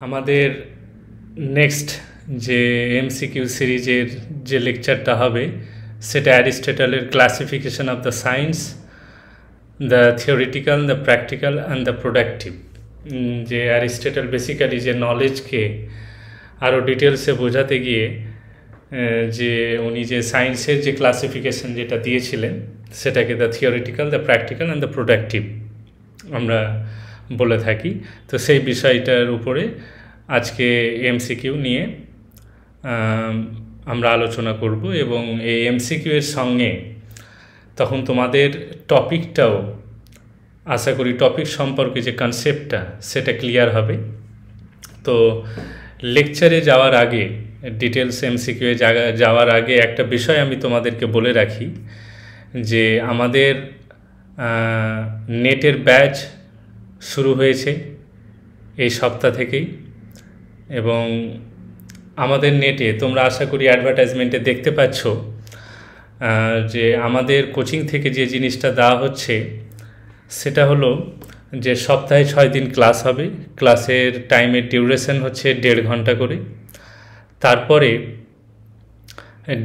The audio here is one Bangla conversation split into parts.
আমাদের নেক্সট যে এমসিকিউ সিরিজের যে লেকচারটা হবে সেটা অ্যারিস্টটলের classification of the science, the theoretical, the practical and the productive. যে অ্যারিস্টটল বেসিক্যালি যে নলেজকে আরও ডিটেলসে বোঝাতে গিয়ে যে উনি যে সায়েন্সের যে ক্লাসিফিকেশন যেটা দিয়েছিলেন সেটাকে the theoretical, the practical and the productive আমরা বলে থাকি। তো সেই বিষয়টার উপরে আজকে এমসিকিউ নিয়ে আমরা আলোচনা করব এবং এই এমসিকিউ এর সঙ্গে তখন তোমাদের টপিকটাও আশা করি টপিক সম্পর্কে যে কনসেপ্টটা সেটা ক্লিয়ার হবে। তো লেকচারে যাওয়ার আগে, ডিটেলস এমসিকিউ যাওয়ার আগে একটা বিষয় আমি তোমাদেরকে বলে রাখি যে আমাদের নেটের ব্যাচ শুরু হয়েছে এই সপ্তাহ থেকেই এবং আমাদের নেটে তোমরা আশা করি অ্যাডভার্টাইজমেন্টে দেখতে পাচ্ছ যে আমাদের কোচিং থেকে যে জিনিসটা দেওয়া হচ্ছে সেটা হলো যে সপ্তাহে 6 দিন ক্লাস হবে। ক্লাসের টাইমের ডিউরেশন হচ্ছে 1.5 ঘন্টা করে। তারপরে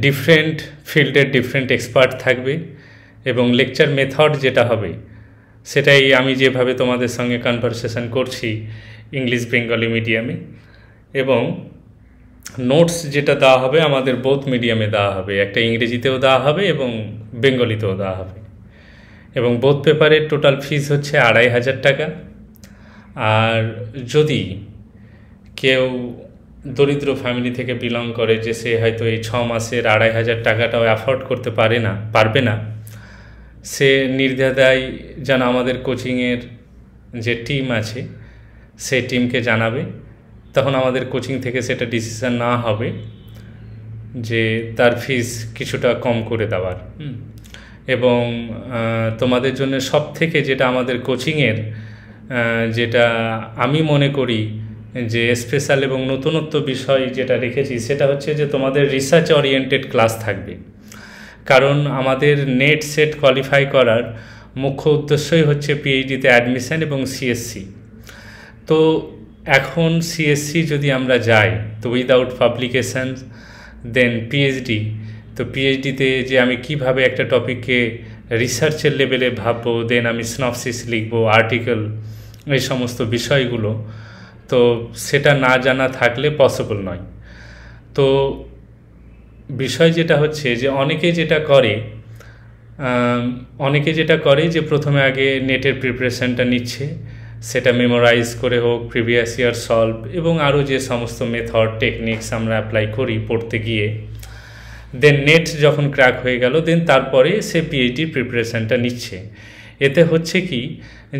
ডিফারেন্ট ফিল্ডের ডিফারেন্ট এক্সপার্ট থাকবে এবং লেকচার মেথড যেটা হবে সেটাই আমি যেভাবে তোমাদের সঙ্গে কনভারসেশন করছি ইংলিশ বেঙ্গলি মিডিয়ামে, এবং নোটস যেটা দেওয়া হবে আমাদের বোথ মিডিয়ামে দেওয়া হবে, একটা ইংরেজিতেও দেওয়া হবে এবং বেঙ্গলিতেও দেওয়া হবে। এবং বোথ পেপারের টোটাল ফিস হচ্ছে 2500 টাকা। আর যদি কেউ দরিদ্র ফ্যামিলি থেকে বিলং করে যে সে হয়তো এই 6 মাসের 2500 টাকাটাও অ্যাফোর্ড করতে পারবে না, সে নির্দ্বিধায় যেন আমাদের কোচিংয়ের যে টিম আছে সেই টিমকে জানাবে। তখন আমাদের কোচিং থেকে সেটা ডিসিশন না হবে যে তার ফিস কিছুটা কম করে দেওয়ার। এবং তোমাদের জন্য সব থেকে যেটা আমাদের কোচিংয়ের যেটা আমি মনে করি যে স্পেশাল এবং নতুনত্ব বিষয় যেটা রেখেছি সেটা হচ্ছে যে তোমাদের রিসার্চ ওরিয়েন্টেড ক্লাস থাকবে। কারণ আমাদের নেট সেট কোয়ালিফাই করার মুখ্য উদ্দেশ্যই হচ্ছে পিএইচডিতে অ্যাডমিশন এবং সিএসসি। তো এখন সিএসসি যদি আমরা যাই তো উইদাউট পাবলিকেশান দেন পিএইচডি, তো পিএইচডিতে যে আমি কিভাবে একটা টপিককে রিসার্চের লেভেলে ভাববো, দেন আমি সিনপসিস লিখবো, আর্টিকেল, এই সমস্ত বিষয়গুলো তো সেটা না জানা থাকলে পসিবল নয়। তো বিষয় যেটা হচ্ছে যে অনেকে যেটা করে যে প্রথমে আগে নেটের প্রিপারেশানটা নিচ্ছে, সেটা মেমোরাইজ করে হোক, প্রিভিয়াস ইয়ার সলভ এবং আরও যে সমস্ত মেথড টেকনিক্স আমরা অ্যাপ্লাই করি পড়তে গিয়ে, দেন নেট যখন ক্র্যাক হয়ে গেল দেন তারপরে সে পিএইচডির প্রিপারেশানটা নিচ্ছে। এতে হচ্ছে কি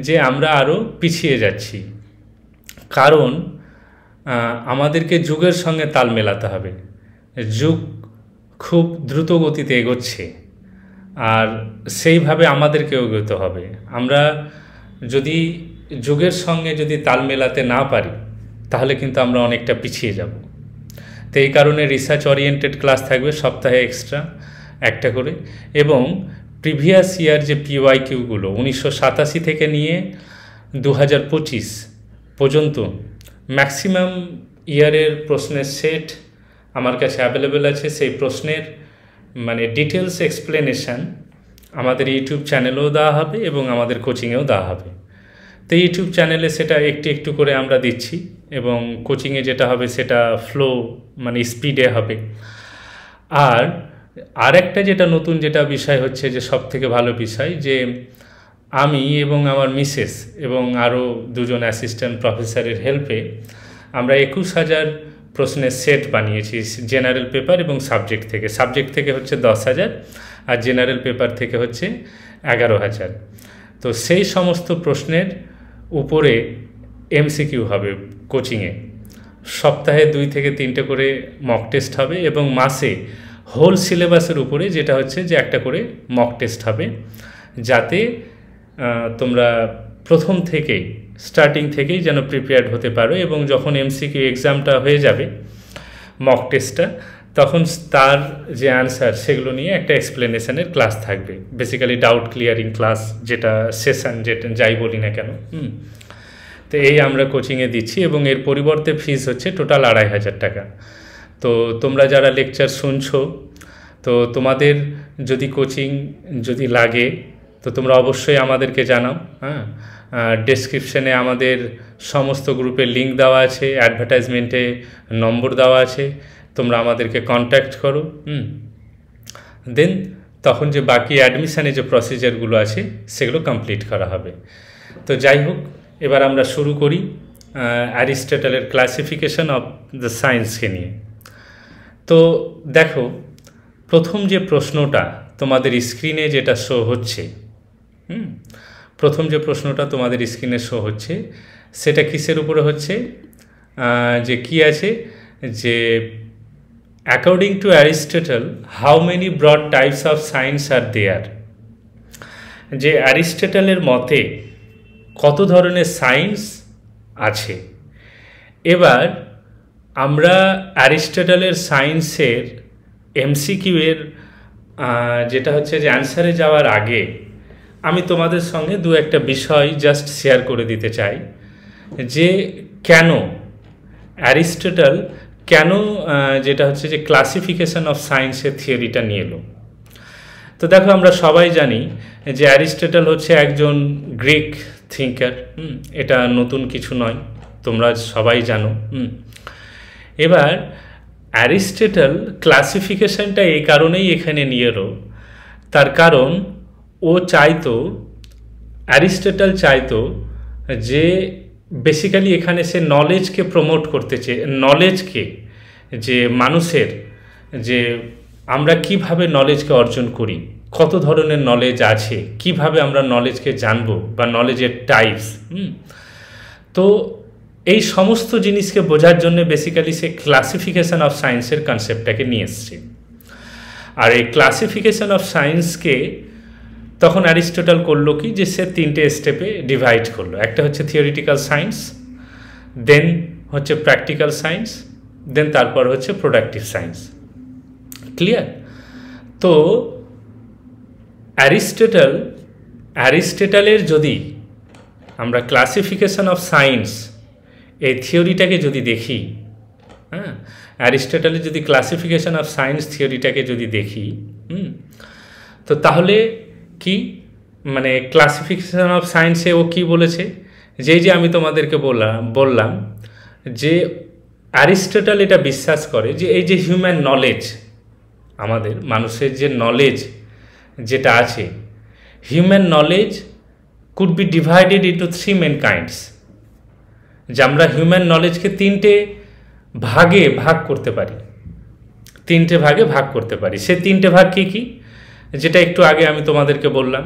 যে আমরা আরও পিছিয়ে যাচ্ছি, কারণ আমাদেরকে যুগের সঙ্গে তাল মেলাতে হবে। যুগ খুব দ্রুত গতিতে এগোচ্ছে আর সেইভাবে আমাদেরকে এগোতে হবে। আমরা যদি যুগের সঙ্গে যদি তাল মেলাতে না পারি তাহলে কিন্তু আমরা অনেকটা পিছিয়ে যাব। তো এই কারণে রিসার্চ ওরিয়েন্টেড ক্লাস থাকবে সপ্তাহে এক্সট্রা একটা করে, এবং প্রিভিয়াস ইয়ার যে পিওয়াইকিউগুলো 1987 থেকে নিয়ে 2025 পর্যন্ত ম্যাক্সিমাম ইয়ারের প্রশ্নের সেট আমার কাছে অ্যাভেলেবেল আছে। সেই প্রশ্নের মানে ডিটেলস এক্সপ্লেনেশান আমাদের ইউটিউব চ্যানেলেও দেওয়া হবে এবং আমাদের কোচিংয়েও দেওয়া হবে। তো ইউটিউব চ্যানেলে সেটা একটু একটু করে আমরা দিচ্ছি এবং কোচিংয়ে যেটা হবে সেটা ফ্লো মানে স্পিডে হবে। আর একটা যেটা নতুন যেটা বিষয় হচ্ছে যে সব থেকে ভালো বিষয় যে আমি এবং আমার মিসেস এবং আরও 2জন অ্যাসিস্ট্যান্ট প্রফেসরের হেল্পে আমরা 21,000 প্রশ্নের সেট বানিয়েছি জেনারেল পেপার এবং সাবজেক্ট থেকে হচ্ছে 10,000 আর জেনারেল পেপার থেকে হচ্ছে 11,000। তো সেই সমস্ত প্রশ্নের উপরে এমসিকিউ হবে কোচিংয়ে। সপ্তাহে 2 থেকে 3টে করে মক টেস্ট হবে এবং মাসে হোল সিলেবাসের উপরে যেটা হচ্ছে যে একটা করে মক টেস্ট হবে, যাতে তোমরা প্রথম থেকেই স্টার্টিং থেকেই যেন প্রিপেয়ার্ড হতে পারো। এবং যখন এমসিকিউ এক্সামটা হয়ে যাবে মক টেস্টটা, তখন তার যে অ্যান্সার সেগুলো নিয়ে একটা এক্সপ্লেনেশনের ক্লাস থাকবে, বেসিক্যালি ডাউট ক্লিয়ারিং ক্লাস, যেটা সেশন যেটা যাই বলি না কেন। তো তো এই আমরা কোচিংয়ে দিচ্ছি এবং এর পরিবর্তে ফিস হচ্ছে টোটাল 2500 টাকা। তো তোমরা যারা লেকচার শুনছো, তো তোমাদের যদি কোচিং যদি লাগে তো তোমরা অবশ্যই আমাদেরকে জানাও। হ্যাঁ, ডেসক্রিপশনে আমাদের সমস্ত গ্রুপের লিঙ্ক দেওয়া আছে, অ্যাডভার্টাইজমেন্টে নম্বর দেওয়া আছে, তোমরা আমাদেরকে কন্ট্যাক্ট করো। দেন তখন যে বাকি অ্যাডমিশানে যে প্রসিজারগুলো আছে সেগুলো কমপ্লিট করা হবে। তো যাই হোক, এবার আমরা শুরু করি অ্যারিস্টটলের ক্লাসিফিকেশন অফ দ্য সায়েন্সকে নিয়ে। তো দেখো, প্রথম যে প্রশ্নটা তোমাদের স্ক্রিনে যেটা শো হচ্ছে, প্রথম যে প্রশ্নটা তোমাদের স্ক্রিনে শো হচ্ছে সেটা কিসের উপরে হচ্ছে, যে কি আছে, যে according to Aristotle how many broad types of science are there. যে অ্যারিস্টটলের মতে কত ধরনের সায়েন্স আছে। এবার আমরা অ্যারিস্টটলের সায়েন্সের এমসিকিউ এর যেটা হচ্ছে যে অ্যান্সারে যাওয়ার আগে আমি তোমাদের সঙ্গে দু একটা বিষয় জাস্ট শেয়ার করে দিতে চাই, যে কেন অ্যারিস্টটল কেন যেটা হচ্ছে যে ক্লাসিফিকেশন অফ সায়েন্সের থিওরিটা নিয়ে এলো। তো দেখো, আমরা সবাই জানি যে অ্যারিস্টটল হচ্ছে একজন গ্রিক থিঙ্কার। এটা নতুন কিছু নয়, তোমরা সবাই জানো। এবার অ্যারিস্টটল ক্লাসিফিকেশনটা এই কারণেই এখানে নিয়ে এলো, তার কারণ অ্যারিস্টটল চাইতো যে বেসিক্যালি এখানে সে নলেজকে প্রমোট করতে চেয়ে, নলেজকে, যে মানুষের যে আমরা কিভাবে নলেজকে অর্জন করি, কত ধরনের নলেজ আছে, কিভাবে আমরা নলেজকে জানবো বা নলেজের টাইপস। তো এই সমস্ত জিনিসকে বোঝার জন্য বেসিক্যালি সে ক্লাসিফিকেশন অফ সায়েন্সের কনসেপ্টটাকে নিয়ে এসছে। আর এই ক্লাসিফিকেশন অফ সায়েন্সকে তখন অ্যারিস্টটল করলো কি, যে সে তিনটে স্টেপে ডিভাইড করলো। একটা হচ্ছে থিওরিটিক্যাল সায়েন্স, দেন হচ্ছে প্র্যাকটিক্যাল সায়েন্স, দেন তারপর হচ্ছে প্রোডাক্টিভ সায়েন্স। ক্লিয়ার? তো অ্যারিস্টটলের যদি আমরা ক্লাসিফিকেশন অফ সায়েন্স এই থিওরিটাকে যদি দেখি, অ্যারিস্টটলের যদি ক্লাসিফিকেশন অফ সায়েন্স থিওরিটাকে যদি দেখি, তো তাহলে কি, মানে ক্লাসিফিকেশন অফ সায়েন্সে ও কি বলেছে, যে আমি তোমাদেরকে বললাম যে অ্যারিস্টটল এটা বিশ্বাস করে যে এই যে হিউম্যান নলেজ, আমাদের মানুষের যে নলেজ যেটা আছে, human knowledge could be divided into 3 main kinds. যে আমরা হিউম্যান নলেজকে তিনটে ভাগে ভাগ করতে পারি, সে তিনটে ভাগ কি কি, যেটা একটু আগে আমি তোমাদেরকে বললাম,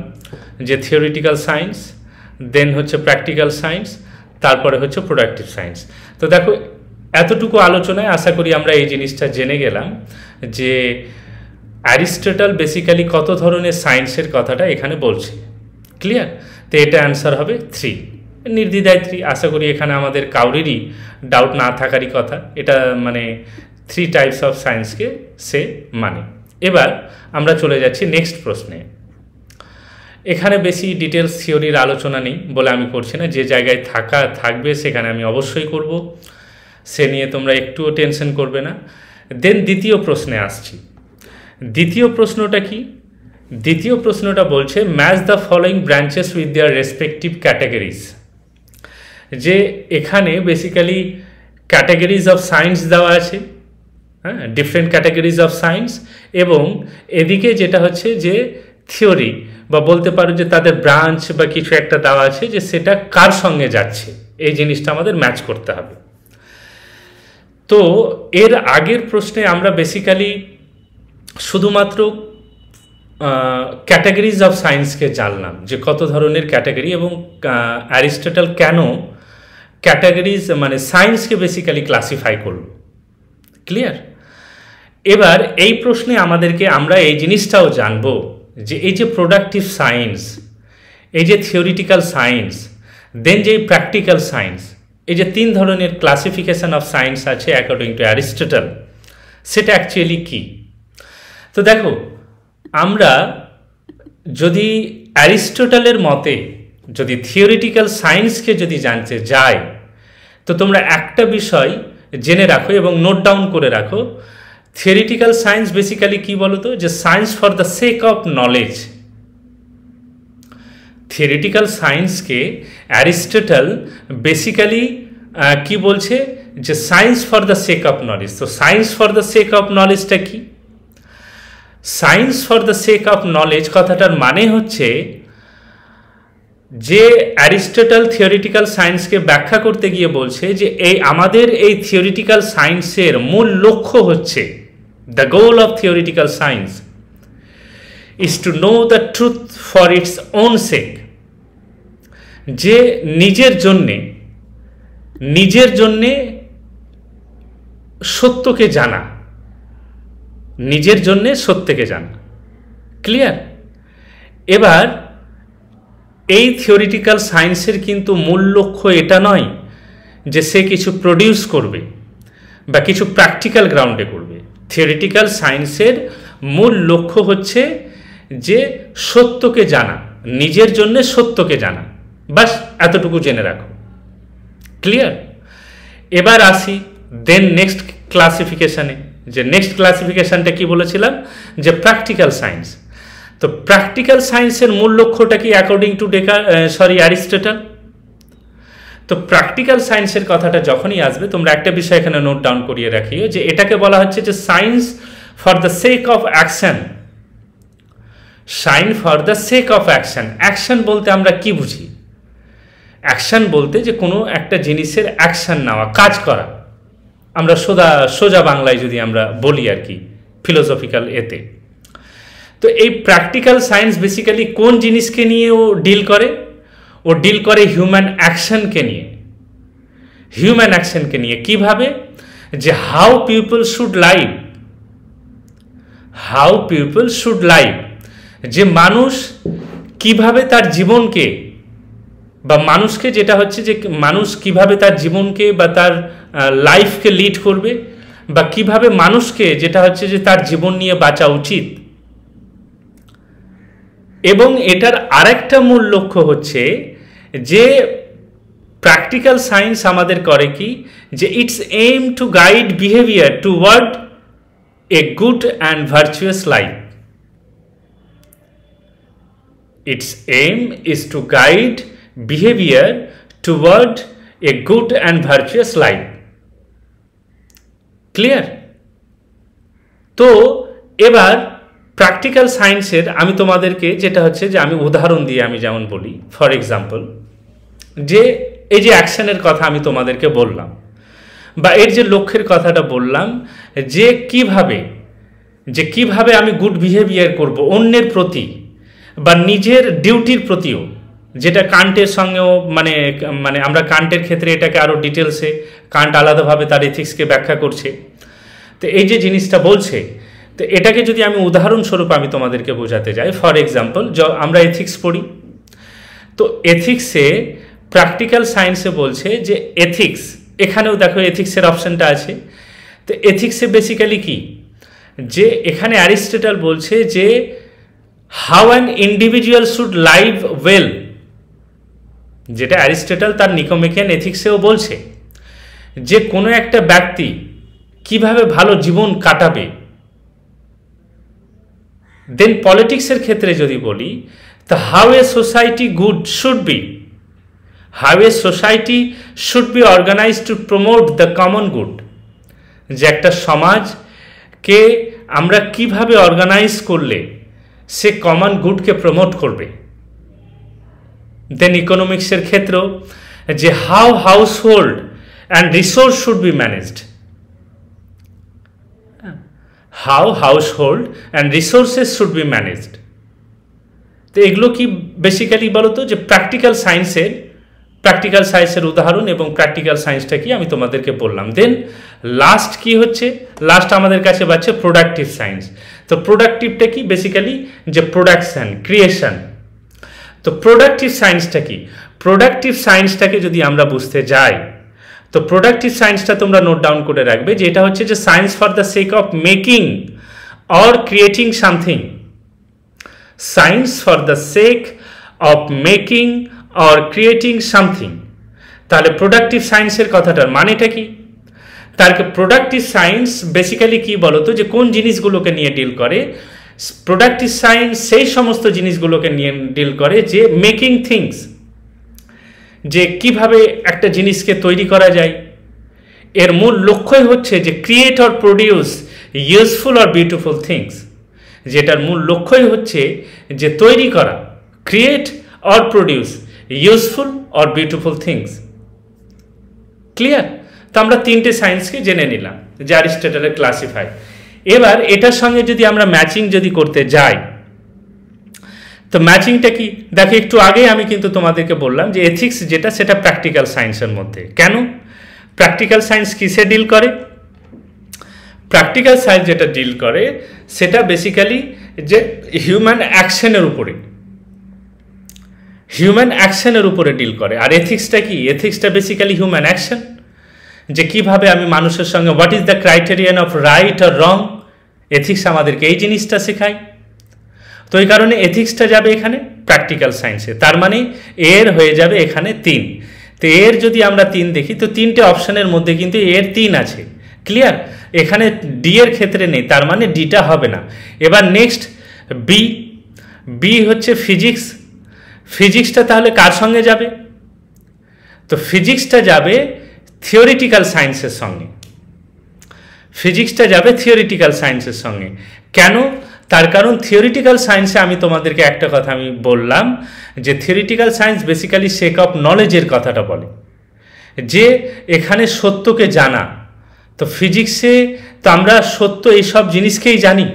যে থিওরিটিক্যাল সায়েন্স, দেন হচ্ছে প্র্যাকটিক্যাল সায়েন্স, তারপরে হচ্ছে প্রোডাক্টিভ সায়েন্স। তো দেখো, এতটুকু আলোচনায় আশা করি আমরা এই জিনিসটা জেনে গেলাম যে অ্যারিস্টটল বেসিক্যালি কত ধরনের সায়েন্সের কথাটা এখানে বলছে। ক্লিয়ার? তো এটা অ্যান্সার হবে 3, নির্দ্বিধায় 3। আশা করি এখানে আমাদের কাউরেরই ডাউট না থাকারই কথা, এটা মানে 3 টাইপস অফ সায়েন্সকে সে মানে। এবার আমরা চলে যাচ্ছি নেক্সট প্রশ্নে। এখানে বেশি ডিটেলস থিওরির আলোচনা নেই বলে আমি করছি না, যে জায়গায় থাকবে সেখানে আমি অবশ্যই করব, সে নিয়ে তোমরা একটুও টেনশন করবে না। দেন দ্বিতীয় প্রশ্নে আসছি। দ্বিতীয় প্রশ্নটা কি? দ্বিতীয় প্রশ্নটা বলছে match the following branches with their respective categories. যে এখানে বেসিক্যালি ক্যাটাগরিজ অফ সায়েন্স দেওয়া আছে, ডিফারেন্ট ক্যাটাগরিজ অফ সায়েন্স, এবং এদিকে যেটা হচ্ছে যে থিওরি বা বলতে পারো যে তাদের ব্রাঞ্চ বা কিছু একটা দেওয়া আছে, যে সেটা কার সঙ্গে যাচ্ছে, এই জিনিসটা আমাদের ম্যাচ করতে হবে। তো এর আগের প্রশ্নে আমরা বেসিক্যালি শুধুমাত্র ক্যাটাগরিজ অফ সায়েন্সকে জানলাম, যে কত ধরনের ক্যাটাগরি, এবং অ্যারিস্টটল কেন ক্যাটাগরিজ মানে সায়েন্সকে বেসিক্যালি ক্লাসিফাই করল। ক্লিয়ার? এবার এই প্রশ্নে আমরা এই জিনিসটাও জানবো যে এই যে প্রোডাক্টিভ সায়েন্স, এই যে থিওরিটিক্যাল সায়েন্স, দেন যে প্র্যাকটিক্যাল সায়েন্স, এই যে 3 ধরনের ক্লাসিফিকেশন অফ সায়েন্স আছে অ্যাকর্ডিং টু অ্যারিস্টটল, সেটা অ্যাকচুয়ালি কি। তো দেখো, আমরা যদি অ্যারিস্টটলের মতে যদি থিওরিটিক্যাল সায়েন্সকে যদি জানতে যায়, তো তোমরা একটা বিষয় জেনে রাখো এবং নোট ডাউন করে রাখো। থিওরিটিক্যাল সায়েন্স বেসিক্যালি কি বলো তো, যে science for the sake of knowledge. Theoretical সায়েন্সকে অ্যারিস্টটল বেসিক্যালি কি বলছে, যে science for the sake of knowledge. তো science for the sake of নলেজটা কি? Science for the sake of knowledge কথাটার মানে হচ্ছে যে অ্যারিস্টটল থিওরিটিক্যাল সায়েন্সকে ব্যাখ্যা করতে গিয়ে বলছে যে আমাদের এই থিওরিটিক্যাল সায়েন্সের মূল লক্ষ্য হচ্ছে, the goal of theoretical science is to know the truth for its own sake. যে নিজের জন্যে সত্যকে জানা, নিজের জন্যে সত্যকে জানা। ক্লিয়ার? এবার এই থিওরিটিক্যাল সায়েন্সের কিন্তু মূল লক্ষ্য এটা নয় যে সে কিছু প্রডিউস করবে বা কিছু প্র্যাকটিক্যাল গ্রাউন্ডে করবে। থিওরিটিক্যাল সায়েন্সের মূল লক্ষ্য হচ্ছে যে সত্যকে জানা, নিজের জন্য সত্যকে জানা। বাস এতটুকু জেনে রাখো। ক্লিয়ার? এবার আসি দেন নেক্সট ক্লাসিফিকেশানে। যে নেক্সট ক্লাসিফিকেশানটা কি বলেছিলাম, যে প্র্যাকটিক্যাল সায়েন্স। তো প্র্যাকটিক্যাল সায়েন্সের মূল লক্ষ্যটা কি অ্যাকর্ডিং টু অ্যারিস্টটল? তো প্র্যাকটিক্যাল সায়েন্সের কথাটা যখনই আসবে তোমরা একটা বিষয় এখানে নোট ডাউন করিয়ে রাখিও, যে এটাকে বলা হচ্ছে যে science for the sake of action. Science for the sake of action. Action বলতে আমরা কি বুঝি? অ্যাকশন বলতে যে কোনো একটা জিনিসের অ্যাকশন নেওয়া, কাজ করা। আমরা সোজা বাংলায় যদি আমরা বলি আর কি, ফিলোসফিক্যাল এতে। তো এই প্র্যাকটিক্যাল সায়েন্স বেসিক্যালি কোন জিনিসকে নিয়ে ও ডিল করে? ও ডিল করে হিউম্যান অ্যাকশনকে নিয়ে। হিউম্যান অ্যাকশনকে নিয়ে কিভাবে? যে how people should live, how people should live. যে মানুষ কিভাবে তার জীবনকে বা মানুষকে, যেটা হচ্ছে যে মানুষ কিভাবে তার জীবনকে বা তার লাইফকে লিড করবে, বা কিভাবে মানুষকে, যেটা হচ্ছে যে তার জীবন নিয়ে বাঁচা উচিত। এবং এটার আরেকটা মূল লক্ষ্য হচ্ছে যে প্র্যাকটিক্যাল সায়েন্স আমাদের করে কি, যে its aim to guide behaviour toward a good and virtuous life. Its aim is to guide behaviour toward a good and virtuous life. Clear? তো এবার প্র্যাকটিক্যাল সায়েন্সের আমি তোমাদেরকে যেটা হচ্ছে যে আমি উদাহরণ দিয়ে আমি যেমন বলি, ফর এক্সাম্পল, যে এই যে অ্যাকশনের কথা আমি তোমাদেরকে বললাম, বা এর যে লক্ষ্যের কথাটা বললাম, যে কিভাবে আমি গুড বিহেভিয়ার করব অন্যের প্রতি বা নিজের ডিউটির প্রতিও, যেটা কান্টের সঙ্গেও মানে আমরা কান্টের ক্ষেত্রে এটাকে আরও ডিটেলসে কান্ট আলাদাভাবে তার এথিক্সকে ব্যাখ্যা করছে। তো এই যে জিনিসটা বলছে, তো এটাকে যদি আমি উদাহরণস্বরূপ আমি তোমাদেরকে বোঝাতে যাই, ফর এক্সাম্পল আমরা এথিক্স পড়ি, তো এথিক্সে প্র্যাকটিক্যাল সায়েন্সে বলছে যে এথিক্স, এখানেও দেখো এথিক্সের অপশানটা আছে। তো এথিক্সে বেসিক্যালি কি, যে এখানে অ্যারিস্টটল বলছে যে how an individual should live well, যেটা অ্যারিস্টটল তার নিকোমেকিয়ান এথিক্সেও বলছে, যে কোনো একটা ব্যক্তি কিভাবে ভালো জীবন কাটাবে। দেন পলিটিক্সের ক্ষেত্রে যদি বলি, তো how a society good should be, how a society should be organise to promote the common good. যে একটা সমাজকে আমরা কিভাবে অর্গানাইজ করলে সে কমন গুডকে প্রমোট করবে। দেন ইকোনমিক্সের ক্ষেত্রেও যে how household and resource should be managed, how household and resources should be managed. তো এগুলো কি বেসিক্যালি বলো তো, যে প্র্যাকটিক্যাল সায়েন্সের উদাহরণ, এবং প্র্যাকটিক্যাল সায়েন্সটা কি আমি তোমাদেরকে বললাম। দেন লাস্ট কি হচ্ছে, লাস্ট আমাদের কাছে পাচ্ছে প্রোডাক্টিভ সায়েন্স। তো প্রোডাক্টিভটা কি, বেসিক্যালি যে প্রোডাকশন, ক্রিয়েশন। তো প্রোডাক্টিভ সায়েন্সটা কি, প্রোডাক্টিভ সায়েন্সটাকে যদি আমরা বুঝতে যাই, তো প্রোডাক্টিভ সায়েন্সটা তোমরা নোট ডাউন করে রাখবে, যে এটা হচ্ছে যে science for the sake of making or creating something, science for the sake of making or creating something. তাহলে প্রোডাক্টিভ সায়েন্সের কথাটার মানেটা কি? তার প্রোডাক্টিভ সায়েন্স বেসিক্যালি কি বলতো, যে কোন জিনিসগুলোকে নিয়ে ডিল করে? প্রোডাক্টিভ সায়েন্স সেই সমস্ত জিনিসগুলোকে নিয়ে ডিল করে যে মেকিং থিংস, যে কিভাবে একটা জিনিসকে তৈরি করা যায়। এর মূল লক্ষ্যই হচ্ছে যে create or produce useful or beautiful things. যেটার মূল লক্ষ্যই হচ্ছে যে তৈরি করা, create or produce useful or beautiful things. Clear? তো আমরা তিনটে সায়েন্সকে জেনে নিলাম যে অ্যারিস্টটলের ক্লাসিফাই। এবার এটার সঙ্গে যদি আমরা ম্যাচিং যদি করতে যাই, তো ম্যাচিংটা কি? দেখো, একটু আগে আমি কিন্তু তোমাদেরকে বললাম যে এথিক্স যেটা, সেটা প্র্যাকটিক্যাল সায়েন্সের মধ্যে। কেন? প্র্যাকটিক্যাল সায়েন্স কিসে ডিল করে? প্র্যাকটিক্যাল সায়েন্স যেটা ডিল করে সেটা বেসিক্যালি যে হিউম্যান অ্যাকশনের উপরে, হিউম্যান অ্যাকশনের উপরে ডিল করে। আর এথিক্সটা কি? এথিক্সটা বেসিক্যালি হিউম্যান অ্যাকশন, যে কিভাবে আমি মানুষের সঙ্গে, what is the criterion of right আর রং। এথিক্স আমাদেরকে এই জিনিসটা শেখায়। তো এই কারণে এথিক্সটা যাবে এখানে প্র্যাকটিক্যাল সায়েন্সে। তার মানে এর হয়ে যাবে এখানে 3। তো এর যদি আমরা 3 দেখি, তো 3টে অপশনের মধ্যে কিন্তু এর 3 আছে। ক্লিয়ার? এখানে ডি এর ক্ষেত্রে নেই, তার মানে ডিটা হবে না। এবার নেক্সট বি। বি হচ্ছে ফিজিক্স। ফিজিক্সটা তাহলে কার সঙ্গে যাবে? তো ফিজিক্সটা যাবে থিওরিটিক্যাল সায়েন্সের সঙ্গে। ফিজিক্সটা যাবে থিওরিটিক্যাল সায়েন্সের সঙ্গে। কেন? তার কারণ থিওরিটিক্যাল সায়েন্সে আমি তোমাদেরকে একটা কথা আমি বললাম, যে theoretical science basically shake off নলেজের কথাটা বলে, যে এখানে সত্যকে জানা। তো ফিজিক্সে তো আমরা সত্য এইসব জিনিসকেই জানি।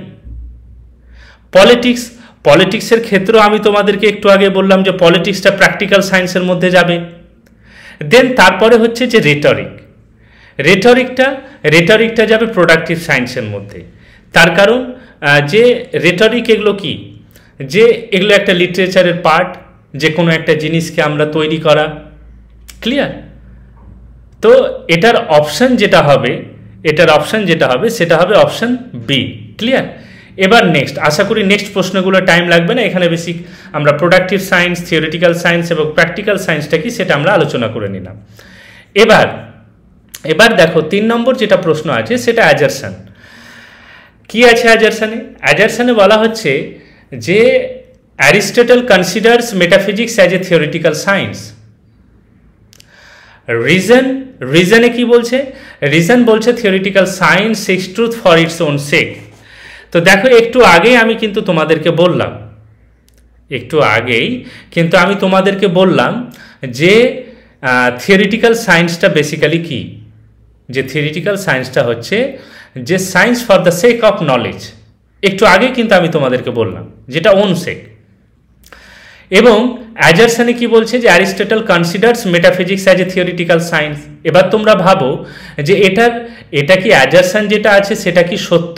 পলিটিক্স, পলিটিক্সের ক্ষেত্রেও আমি তোমাদেরকে একটু আগে বললাম যে পলিটিক্সটা প্র্যাকটিক্যাল সায়েন্সের মধ্যে যাবে। দেন তারপরে হচ্ছে যে রেটরিক। রেটরিকটা যাবে প্রোডাক্টিভ সায়েন্সের মধ্যে। তার কারণ যে রেটরিক এগুলো কি, যে এগুলো একটা লিটারেচারের পার্ট, যে কোনো একটা জিনিসকে আমরা তৈরি করা। ক্লিয়ার? তো এটার অপশন যেটা হবে, সেটা হবে অপশন বি। ক্লিয়ার? এবার নেক্সট, আশা করি নেক্সট প্রশ্নগুলো টাইম লাগবে না। এখানে বেসিক আমরা প্রোডাক্টিভ সায়েন্স, থিওরিটিক্যাল সায়েন্স এবং প্র্যাকটিক্যাল সায়েন্সটা কি সেটা আমরা আলোচনা করে নিলাম। এবার দেখো 3 নম্বর যেটা প্রশ্ন আছে সেটা অ্যাজারশন। কি আছে অ্যাজারশনে? অ্যাজারশনে বলা হচ্ছে যে Aristotle considers metaphysics as a theoretical science. রিজনে কি বলছে? রিজন বলছে theoretical science seeks truth for its own sake. তো দেখো, একটু আগেই আমি কিন্তু তোমাদেরকে বললাম যে থিওরিটিক্যাল সায়েন্সটা বেসিক্যালি কি, যে থিওরিটিক্যাল সায়েন্সটা হচ্ছে যে science for the sake of knowledge. একটু আগে কিন্তু আমি তোমাদেরকে বললাম যেটা ওন সেক। এবং অ্যাজারশনে কি বলছে? যে Aristotle considers metaphysics as a theoretical science. এবার তোমরা ভাবো যে এটা কি অ্যাজারশন যেটা আছে সেটা কি সত্য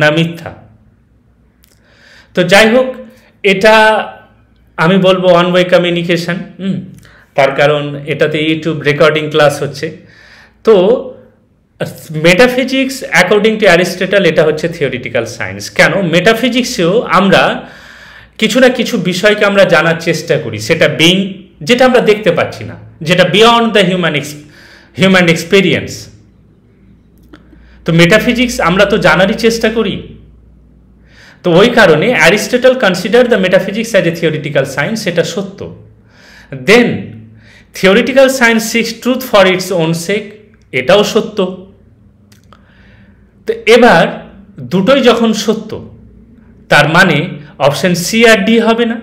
না মিথ্যা? তো যাই হোক, এটা আমি বলবো ওয়ান ওয়ে কমিউনিকেশন। তার কারণ এটাতে ইউটিউব রেকর্ডিং ক্লাস হচ্ছে। তো মেটাফিজিক্স অ্যাকর্ডিং টু অ্যারিস্টটল এটা হচ্ছে থিওরিটিক্যাল সায়েন্স। কেন? মেটাফিজিক্সেও আমরা কিছু না কিছু বিষয়কে আমরা জানার চেষ্টা করি, সেটা বিং, যেটা আমরা দেখতে পাচ্ছি না, যেটা বিয়ন্ড দ্য হিউম্যান এক্সপিরিয়েন্স। তো মেটাফিজিক্স আমরা তো জানারই চেষ্টা করি। তো ওই কারণে Aristotle consider the metaphysics as a theoretical science, সেটা সত্য। Then theoretical science seeks truth for its own sake, এটাও সত্য। তো এবার দুটোই যখন সত্য, তার মানে অপশন সি আর ডি হবে না।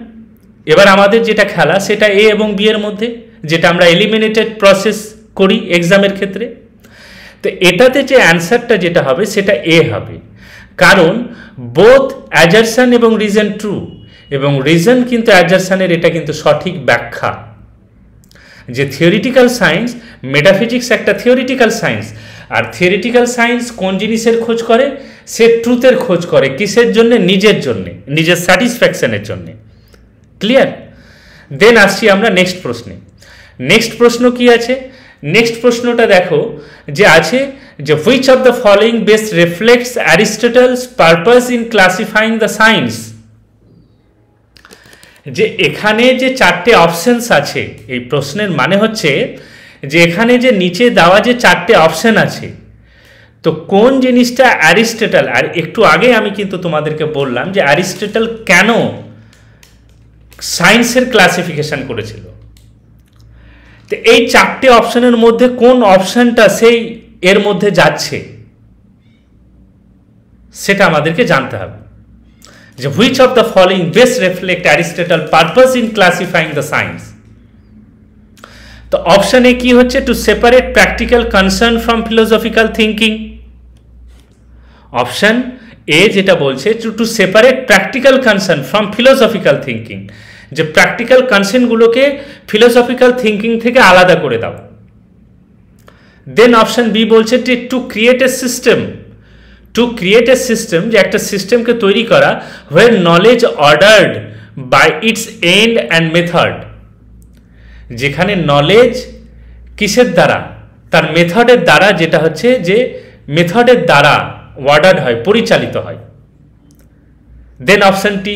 এবার আমাদের যেটা খেলা সেটা এ এবং বি এর মধ্যে, যেটা আমরা এলিমিনেটেড প্রসেস করি এক্সামের ক্ষেত্রে। তো এটাতে যে অ্যান্সারটা যেটা হবে সেটা এ হবে, কারণ বোথ অ্যাজারশন এবং রিজন ট্রু, এবং রিজন কিন্তু অ্যাজারশনের এটা কিন্তু সঠিক ব্যাখ্যা। যে থিওরিটিক্যাল সায়েন্স, মেটাফিজিক্স একটা থিওরিটিক্যাল সায়েন্স, আর থিওরিটিক্যাল সায়েন্স কোন জিনিসের খোঁজ করে? সে ট্রুথের খোঁজ করে। কিসের জন্য? নিজের জন্যে, নিজের স্যাটিসফ্যাকশনের জন্যে। ক্লিয়ার? দেন আসছি আমরা নেক্সট প্রশ্নে। নেক্সট প্রশ্ন কি আছে? নেক্সট প্রশ্নটা দেখো যে আছে যে which of the following best reflects Aristotle's purpose in classifying the science. যে এখানে যে চারটে অপশনস আছে, এই প্রশ্নের মানে হচ্ছে যে এখানে যে নিচে দেওয়া যে চারটে অপশন আছে, তো কোন জিনিসটা অ্যারিস্টটল, আর একটু আগে আমি কিন্তু তোমাদেরকে বললাম যে অ্যারিস্টটল কেন সায়েন্সের ক্লাসিফিকেশন করেছিল, তো এই চারটে অপশনের মধ্যে কোন অপশনটা সেই এর মধ্যে যাচ্ছে সেটা আমাদেরকে জানতে হবে। যে which of the following best reflect Aristotle purpose in classifying the science. তো অপশন এ কি হচ্ছে, to separate practical concern from philosophical thinking. Option A যেটা বলছে to separate practical concern from philosophical thinking, যে প্র্যাকটিক্যাল কনসার্নগুলোকে ফিলোসফিক্যাল থিঙ্কিং থেকে আলাদা করে দাও। দেন অপশন বি বলছে to create a system, to create a system, যে একটা সিস্টেমকে তৈরি করা where knowledge ordered by its end and method, যেখানে নলেজ কিসের দ্বারা, তার মেথডের দ্বারা, যেটা হচ্ছে যে মেথডের দ্বারা অর্ডার্ড হয়, পরিচালিত হয়। দেন অপশন টি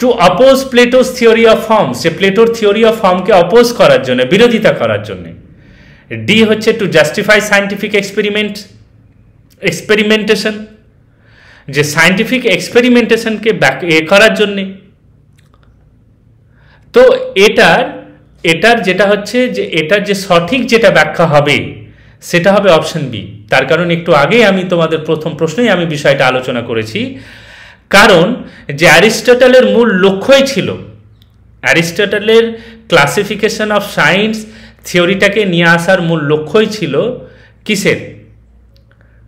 to oppose Plato's theory of forms, যে প্লেটোর থিওরি অফ ফর্মকে অপোজ করার জন্য, বিরোধিতা করার জন্য। ডি হচ্ছে টু জাস্টিফাই সায়েন্টিফিক এক্সপেরিমেন্টেশন, যে সায়েন্টিফিক এক্সপেরিমেন্টেশনকে করার জন্যে। তো এটার যেটা হচ্ছে যে এটার যে সঠিক যেটা ব্যাখ্যা হবে সেটা হবে অপশন বি। তার কারণ একটু আগেই আমি তোমাদের প্রথম প্রশ্নেই আমি বিষয়টা আলোচনা করেছি, কারণ যে অ্যারিস্টটলের মূল লক্ষ্যই ছিল, অ্যারিস্টটলের ক্লাসিফিকেশন অফ সায়েন্স থিওরিটাকে নিয়ে আসার মূল লক্ষ্যই ছিল কিসের,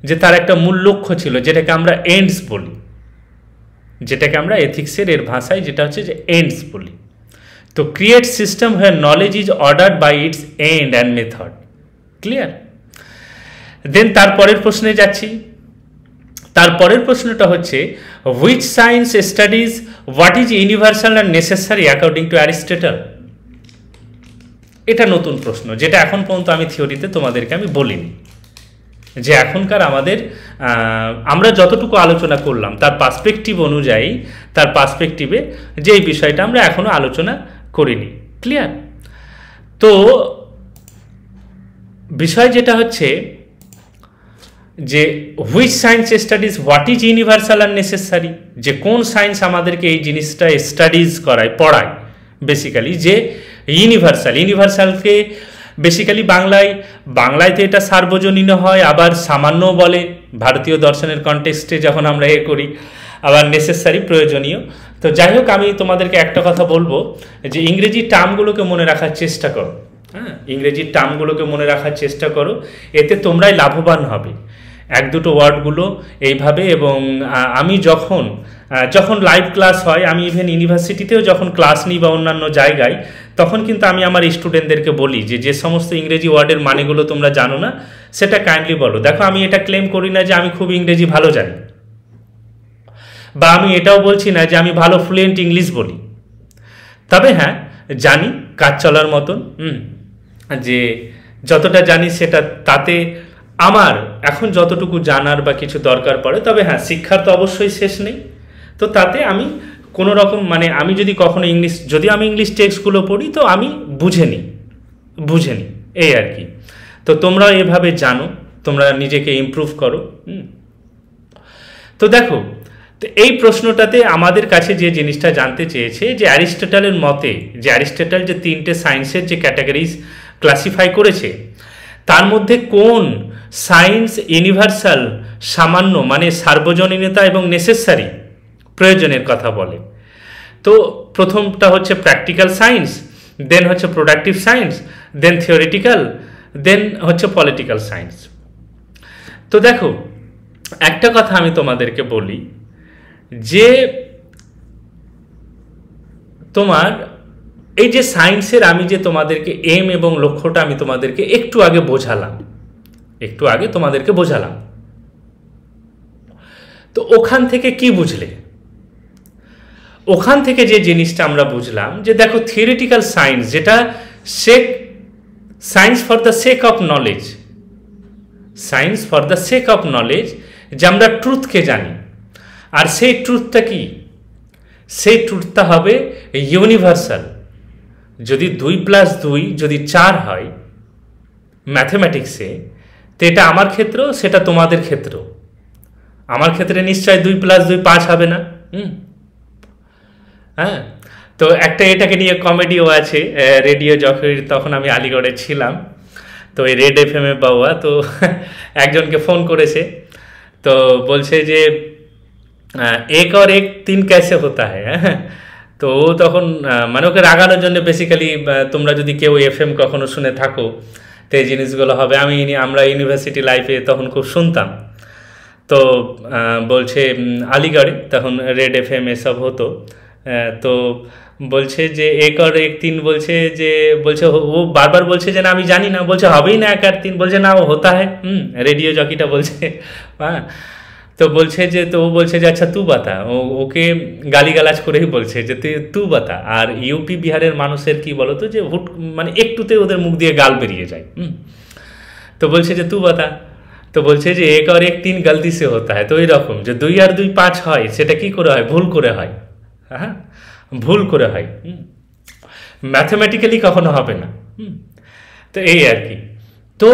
যে তার একটা মূল লক্ষ্য ছিল যেটাকে আমরা এন্ডস বলি, যেটাকে আমরা এথিক্সের এর ভাষায় যেটা হচ্ছে যে এন্ডস বলি। তো create system where knowledge is ordered by its end and method. Clear? Then তারপরের প্রশ্নে যাচ্ছি। তারপরের প্রশ্নটা হচ্ছে which science studies what is universal and necessary according to Aristotle. এটা নতুন প্রশ্ন, যেটা এখন পর্যন্ত আমি থিওরিতে তোমাদেরকে আমি বলিনি, যে এখনকার আমরা যতটুকু আলোচনা করলাম তার পার্সপেক্টিভ অনুযায়ী, তার পার্সপেক্টিভে যে এই বিষয়টা আমরা এখনো আলোচনা করিনি। ক্লিয়ার? তো বিষয় যেটা হচ্ছে যে which science studies what is universal and necessary, যে কোন সায়েন্স আমাদেরকে এই জিনিসটা স্টাডিজ করায়, পড়ায় বেসিক্যালি, যে ইউনিভার্সালকে বেসিক্যালি বাংলায় তো এটা সার্বজনীন হয়, আবার সামান্য বলে ভারতীয় দর্শনের কনটেক্সটে যখন আমরা করি, আবার নেসেসারি প্রয়োজনীয়। তো যাই হোক, আমি তোমাদেরকে একটা কথা বলবো যে ইংরেজি টার্মগুলোকে মনে রাখার চেষ্টা করো। হ্যাঁ, ইংরেজি টার্মগুলোকে মনে রাখার চেষ্টা করো, এতে তোমরাই লাভবান হবে। এক দুটো ওয়ার্ডগুলো এইভাবে, এবং আমি যখন লাইভ ক্লাস হয়, আমি ইভেন ইউনিভার্সিটিতেও যখন ক্লাস নিই বা অন্যান্য জায়গায়, তখন কিন্তু আমি আমার স্টুডেন্টদেরকে বলি যে সমস্ত ইংরেজি ওয়ার্ডের মানেগুলো তোমরা জানো না সেটা কাইন্ডলি বলো। দেখো, আমি এটা ক্লেম করি না যে আমি খুব ইংরেজি ভালো জানি, বা আমি এটাও বলছি না যে আমি ভালো ফ্লুয়েন্ট ইংলিশ বলি। তবে হ্যাঁ, জানি কাজ চলার মতন, যে যতটা জানি সেটা, তাতে আমার এখন যতটুকু জানার বা কিছু দরকার পড়ে, তবে হ্যাঁ, শিক্ষার তো অবশ্যই শেষ নেই। তো তাতে আমি কোনো রকম আমি যদি কখনো যদি আমি ইংলিশ টেক্সটগুলো পড়ি তো আমি বুঝে নিই এই আর কি। তো তোমরা এভাবে জানো, তোমরা নিজেকে ইমপ্রুভ করো। তো দেখো, তো এই প্রশ্নটাতে আমাদের কাছে যে জিনিসটা জানতে চেয়েছে যে অ্যারিস্টটলের মতে, যে অ্যারিস্টটল যে তিনটে সায়েন্সের যে ক্যাটাগরিজ ক্লাসিফাই করেছে, তার মধ্যে কোন সায়েন্স ইউনিভার্সাল, সামান্য সার্বজনীনতা এবং নেসেসারি, প্রয়োজনের কথা বলে। তো প্রথমটা হচ্ছে প্র্যাকটিক্যাল সায়েন্স, দেন হচ্ছে প্রোডাক্টিভ সায়েন্স, দেন থিওরিটিক্যাল, দেন হচ্ছে পলিটিক্যাল সায়েন্স। তো দেখো, একটা কথা আমি তোমাদেরকে বলি, যে তোমার এই যে সায়েন্সের আমি যে তোমাদেরকে এম এবং লক্ষ্যটা আমি তোমাদেরকে একটু আগে তোমাদেরকে বোঝালাম, তো ওখান থেকে কি বুঝলে? ওখান থেকে যে জিনিসটা আমরা বুঝলাম যে দেখো, থিওরিটিক্যাল সায়েন্স, যেটা science for the sake of knowledge, যে আমরা ট্রুথকে জানি, আর সেই ট্রুথটা কি? সেই ট্রুথটা হবে ইউনিভার্সাল। যদি 2+2 যদি 4 হয় ম্যাথমেটিক্সে, তো এটা আমার ক্ষেত্র, সেটা তোমাদের ক্ষেত্র। আমার ক্ষেত্রে নিশ্চয় 2+2 5 হবে না। হ্যাঁ, তো একটা এটাকে নিয়ে কমেডিও আছে, রেডিও যখন তখন আমি আলিগড়ে ছিলাম, তো এই রেড FM এ বাবা তো একজনকে ফোন করেছে, তো বলছে যে এক और एक 3 कैसे होता है। তো ও তখন মানে ওকে রাগানোর জন্য বেসিক্যালি, তোমরা যদি কেউ FM কখনো শুনে থাকো তো এই জিনিসগুলো হবে। আমরা ইউনিভার্সিটি লাইফে তখন খুব শুনতাম। তো বলছে আলিগড়ে তখন রেড FM এসব হতো, তো বলছে যে এক और एक 3 বলছে ও বারবার বলছে যে না আমি জানি না, বলছে হবেই না 1 আর 3, বলছে না ও হতা है। রেডিও জকিটা বলছে। হ্যাঁ, তো বলছে যে, তো ও বলছে যে আচ্ছা তু বাতা, ওকে গালিগালাজ করেই বলছে যে তু বাতা। আর ইউপি বিহারের মানুষের কি বলতো যে হুট মানে একটুতে ওদের মুখ দিয়ে গাল বেরিয়ে যায়। তো বলছে যে তু বাতা, তো বলছে যে এক और एक 3 গলতি সে হতা है। তো এই রকম যে 2 আর 2 5 হয়, সেটা কি করে হয়? ভুল করে হয়। হ্যাঁ, ভুল করে হয়, ম্যাথমেটিক্যালি কখনো হবে না। তো এই আর কি। তো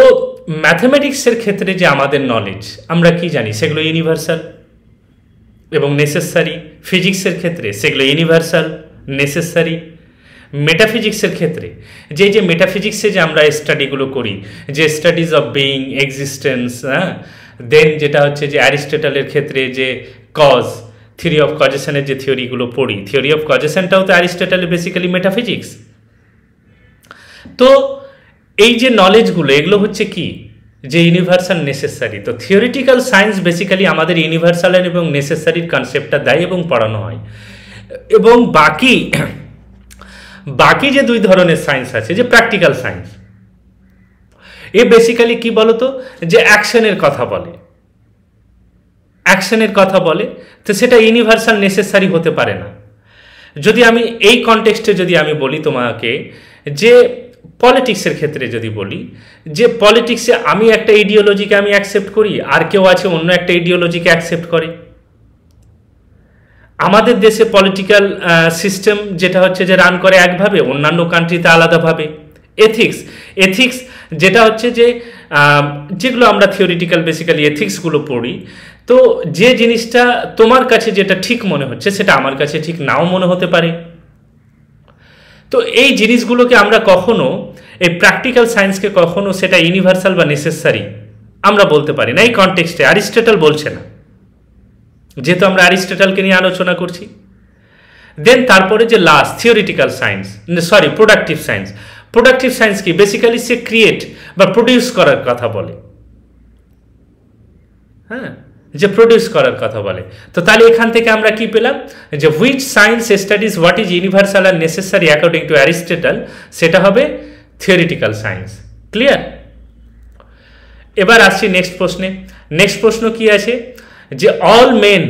ম্যাথমেটিক্সের ক্ষেত্রে যে আমাদের নলেজ আমরা কি জানি সেগুলো ইউনিভার্সাল এবং নেসেসারি। ফিজিক্সের ক্ষেত্রে সেগুলো ইউনিভার্সাল নেসেসারি। মেটাফিজিক্সের ক্ষেত্রে যে মেটাফিজিক্সে যে আমরা স্টাডিগুলো করি, যে স্টাডিজ অফ বিইং, এক্সিস্টেন্স, হ্যাঁ, দেন যেটা হচ্ছে যে অ্যারিস্টটলের ক্ষেত্রে যে কজ, থিওরি অফ কজেশনের যে থিওরিগুলো পড়ি, থিওরি অফ কজেশনটাও তো অ্যারিস্টটলের বেসিক্যালি মেটাফিজিক্স। তো এই যে নলেজগুলো এগুলো হচ্ছে কি যে ইউনিভার্সাল নেসেসারি। তো থিওরিটিক্যাল সায়েন্স বেসিক্যালি আমাদের ইউনিভার্সাল এবং নেসেসারির কনসেপ্টটা দেয় এবং পড়ানো হয়। এবং বাকি যে 2 ধরনের সায়েন্স আছে, যে প্র্যাকটিক্যাল সায়েন্স, এ বেসিক্যালি কি বলতো যে অ্যাকশনের কথা বলে, অ্যাকশনের কথা বলে। তো সেটা ইউনিভার্সাল নেসেসারি হতে পারে না। যদি আমি এই কনটেক্সটে যদি আমি বলি তোমাকে, যে পলিটিক্সের ক্ষেত্রে যদি বলি যে পলিটিক্সে আমি একটা ইডিওলজিকে আমি অ্যাকসেপ্ট করি, আর কেউ আছে অন্য একটা ইডিওলজিকে অ্যাকসেপ্ট করে। আমাদের দেশে পলিটিক্যাল সিস্টেম যেটা হচ্ছে যে রান করে একভাবে, অন্যান্য কান্ট্রিতে আলাদাভাবে। এথিক্স যেটা হচ্ছে যে যেগুলো আমরা থিওরিটিক্যাল বেসিক্যালি এথিক্সগুলো পড়ি, তো যে জিনিসটা তোমার কাছে যেটা ঠিক মনে হচ্ছে সেটা আমার কাছে ঠিক নাও মনে হতে পারে। তো এই জিনিসগুলোকে আমরা কখনো, এই প্র্যাকটিক্যাল সায়েন্সকে কখনো সেটা ইউনিভার্সাল বা নেসেসারি আমরা বলতে পারি না। এই কনটেক্সটে অ্যারিস্টটল বলছে না, যেহেতু আমরা অ্যারিস্টটলকে নিয়ে আলোচনা করছি। দেন তারপরে যে last theoretical science, sorry productive science. Productive science কি? বেসিক্যালি সে ক্রিয়েট বা প্রডিউস করার কথা বলে। হ্যাঁ, যে প্রডিউস করার কথা বলে। তো তাহলে এখান থেকে আমরা কি পেলাম যে which science studies what is universal R necessary according to Aristotle, সেটা হবে থিওরিটিক্যাল সায়েন্স। ক্লিয়ার? এবার আসছি নেক্সট প্রশ্নে। নেক্সট প্রশ্ন কি আছে যে all men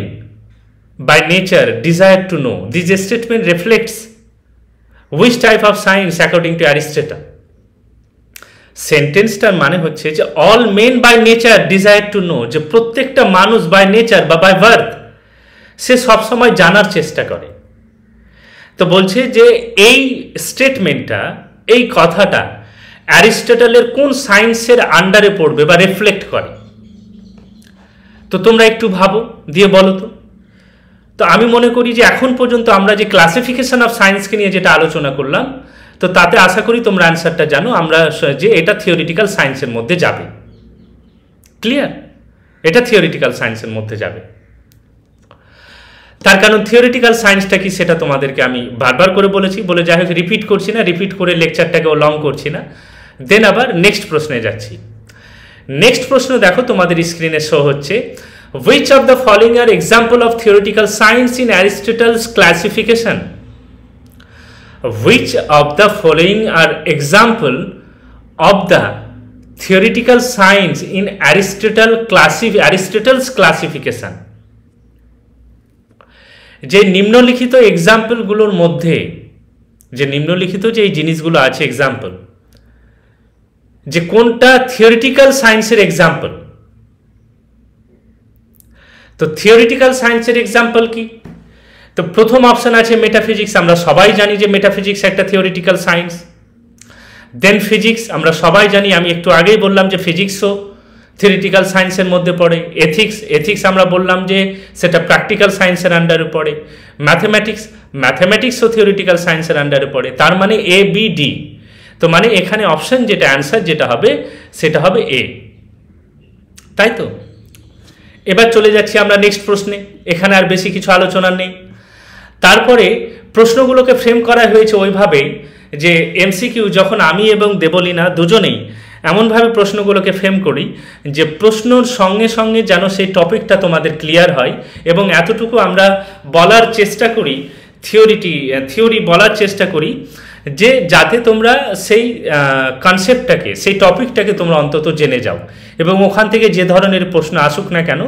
by nature desire to know, this statement reflects which type of science according to Aristotle. সেন্টেন্সটার মানে হচ্ছে যে all men by nature desire to know, যে প্রত্যেকটা মানুষ বাই নেচার বা বাই বার্থ সে সবসময় জানার চেষ্টা করে। তো বলছে যে এই স্টেটমেন্টটা, এই কথাটা অ্যারিস্টটলের কোন সায়েন্সের আন্ডারে পড়বে বা রিফ্লেক্ট করে? তো তোমরা একটু ভাবো, দিয়ে বলো তো। তো আমি মনে করি যে এখন পর্যন্ত আমরা যে ক্লাসিফিকেশন অফ সায়েন্সকে নিয়ে যেটা আলোচনা করলাম, তো তাতে আশা করি তোমরা অ্যান্সারটা জানো, আমরা যে এটা থিওরিটিক্যাল সায়েন্সের মধ্যে যাবে। ক্লিয়ার? এটা থিওরিটিক্যাল সায়েন্সের মধ্যে যাবে। তার কারণ থিওরিটিক্যাল সায়েন্সটা কি সেটা তোমাদেরকে আমি বারবার করে বলেছি, বলে যাই হোক রিপিট করছি না, রিপিট করে লেকচারটাকেও লং করছি না। দেন আবার নেক্সট প্রশ্নে যাচ্ছি। নেক্সট প্রশ্ন দেখো তোমাদের স্ক্রিনে শো হচ্ছে, which of the following are example of theoretical science in Aristotle's classification? Which of the following are example of the theoretical science in Aristotle's classification? যে নিম্নলিখিত এক্সাম্পলগুলোর মধ্যে, যে নিম্নলিখিত যে এই জিনিসগুলো আছে এক্সাম্পল, যে কোনটা থিওরিটিক্যাল সায়েন্সের এক্সাম্পল। তো থিওরিটিক্যাল সায়েন্সের এক্সাম্পল কি? তো প্রথম অপশন আছে মেটাফিজিক্স, আমরা সবাই জানি যে মেটাফিজিক্স একটা থিওরিটিক্যাল সায়েন্স। দেন ফিজিক্স, আমরা সবাই জানি, আমি একটু আগেই বললাম যে ফিজিক্সও থিওরিটিক্যাল সায়েন্সের মধ্যে পড়ে। এথিক্স আমরা বললাম যে সেটা প্র্যাকটিক্যাল সায়েন্সের আন্ডারে পড়ে। ম্যাথমেটিক্সও থিওরিটিক্যাল সায়েন্সের আন্ডারে পড়ে। তার মানে এ বি ডি। তো মানে এখানে অপশন যেটা অ্যান্সার যেটা হবে সেটা হবে এ, তাই তো। এবার চলে যাচ্ছি আমরা নেক্সট প্রশ্নে, এখানে আর বেশি কিছু আলোচনা নেই। তারপরে প্রশ্নগুলোকে ফ্রেম করা হয়েছে ওইভাবে যে এমসিকিউ যখন আমি এবং দেবলীনা দুজনেই এমনভাবে প্রশ্নগুলোকে ফ্রেম করি যে প্রশ্নর সঙ্গে সঙ্গে যেন সেই টপিকটা তোমাদের ক্লিয়ার হয়, এবং এতটুকু আমরা বলার চেষ্টা করি, থিওরি বলার চেষ্টা করি যে যাতে তোমরা সেই কনসেপ্টটাকে, সেই টপিকটাকে তোমরা অন্তত জেনে যাও, এবং ওখান থেকে যে ধরনের প্রশ্ন আসুক না কেন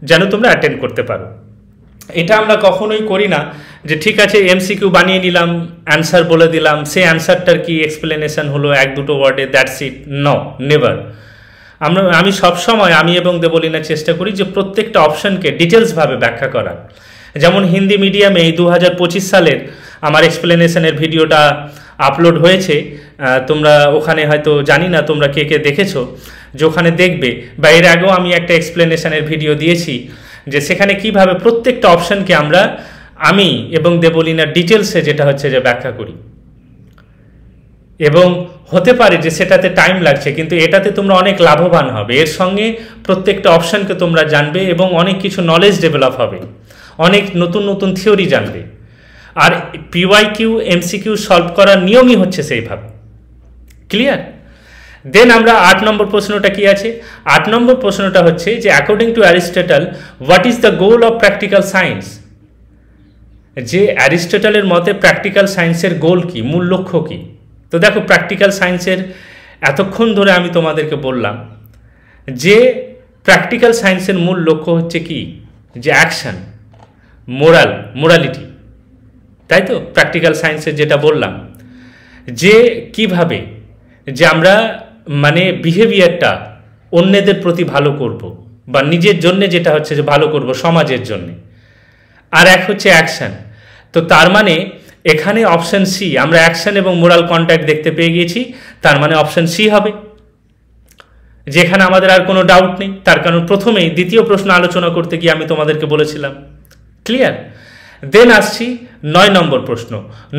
যেন তোমরা অ্যাটেন্ড করতে পারো। এটা আমরা কখনোই করি না যে ঠিক আছে এমসিকিউ বানিয়ে নিলাম, অ্যান্সার বলে দিলাম, সেই অ্যান্সারটার কি এক্সপ্লেনেশন হলো এক দুটো ওয়ার্ডে, দ্যাটস ইট। No, never. আমি সবসময়, আমি এবং দেবলীনা চেষ্টা করি যে প্রত্যেকটা অপশনকে ডিটেলসভাবে ব্যাখ্যা করার। যেমন হিন্দি মিডিয়ামে এই 2025 সালের আমার এক্সপ্লেনেশনের ভিডিওটা আপলোড হয়েছে, তোমরা ওখানে হয়তো জানি না তোমরা কে কে দেখেছো, যে ওখানে দেখবে, বা এর আগেও আমি একটা এক্সপ্লেনেশনের ভিডিও দিয়েছি যে সেখানে কিভাবে প্রত্যেকটা অপশনকে আমি এবং দেবলীনার ডিটেলসে যেটা হচ্ছে যে ব্যাখ্যা করি। এবং হতে পারে যে সেটাতে টাইম লাগছে, কিন্তু এটাতে তোমরা অনেক লাভবান হবে। এর সঙ্গে প্রত্যেকটা অপশনকে তোমরা জানবে এবং অনেক কিছু নলেজ ডেভেলপ হবে, অনেক নতুন নতুন থিওরি জানবে। আর পিওয়াইকিউ এমসিকিউ সলভ করার নিয়মই হচ্ছে সেইভাবে। ক্লিয়ার? দেন আমরা 8 নম্বর প্রশ্নটা কি আছে? 8 নম্বর প্রশ্নটা হচ্ছে যে according to Aristotle what is the goal of practical science? যে অ্যারিস্টটলের মতে প্র্যাকটিক্যাল সায়েন্সের গোল কি, মূল লক্ষ্য কি? তো দেখো, প্র্যাকটিক্যাল সায়েন্সের এতক্ষণ ধরে আমি তোমাদেরকে বললাম যে প্র্যাকটিক্যাল সায়েন্সের মূল লক্ষ্য হচ্ছে কি, যে অ্যাকশন, মোরালিটি, তাই তো। প্র্যাকটিক্যাল সায়েন্সের যেটা বললাম যে কিভাবে যে আমরা মানে বিহেভিয়ারটা অন্যদের প্রতি ভালো করব, বা নিজের জন্য যেটা হচ্ছে যে ভালো করব সমাজের জন্য, আর এক হচ্ছে অ্যাকশন। তো তার মানে এখানে অপশন সি, আমরা অ্যাকশন এবং মোরাল কন্ট্যাক্ট দেখতে পেয়ে গিয়েছি, তার মানে অপশন সি হবে, যেখানে আমাদের আর কোনো ডাউট নেই। তার কারণ প্রথমেই দ্বিতীয় প্রশ্ন আলোচনা করতে গিয়ে আমি তোমাদেরকে বলেছিলাম। ক্লিয়ার? দেন আসছি 9 নম্বর প্রশ্ন।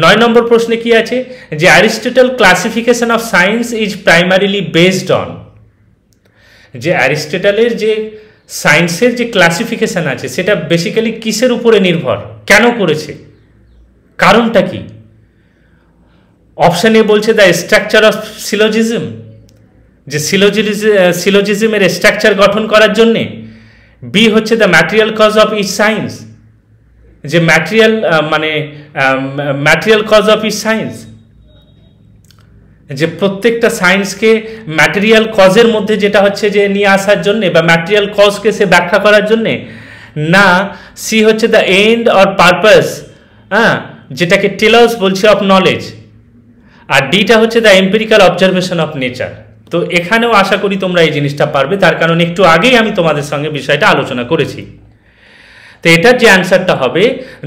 9 নম্বর প্রশ্নে কি আছে? যে Aristotle classification of science is primarily based on, যে অ্যারিস্টটলের যে সায়েন্সের যে ক্লাসিফিকেশন আছে সেটা বেসিক্যালি কিসের উপরে নির্ভর, কেন করেছে, কারণটা কি? অপশন এ বলছে দ্য স্ট্রাকচার অফ সিলোজিজম, যে সিলোজিজমের স্ট্রাকচার গঠন করার জন্যে। বি হচ্ছে the material cause of each science, যে material cause of each science, যে প্রত্যেকটা সায়েন্সকে ম্যাটেরিয়াল কজের মধ্যে যেটা হচ্ছে যে নিয়ে আসার জন্যে, বা ম্যাটেরিয়াল কজকে সে ব্যাখ্যা করার জন্যে। না, সি হচ্ছে দ্য এন্ড অর পারপাস, যেটাকে টেলস বলছে অফ নলেজ। আর ডিটা হচ্ছে the empirical observation of nature. তো এখানেও আশা করি তোমরা এই জিনিসটা পারবে, তার কারণ একটু আগেই আমি তোমাদের সঙ্গে বিষয়টা আলোচনা করেছি। তো এটার যে অ্যান্সারটা হবে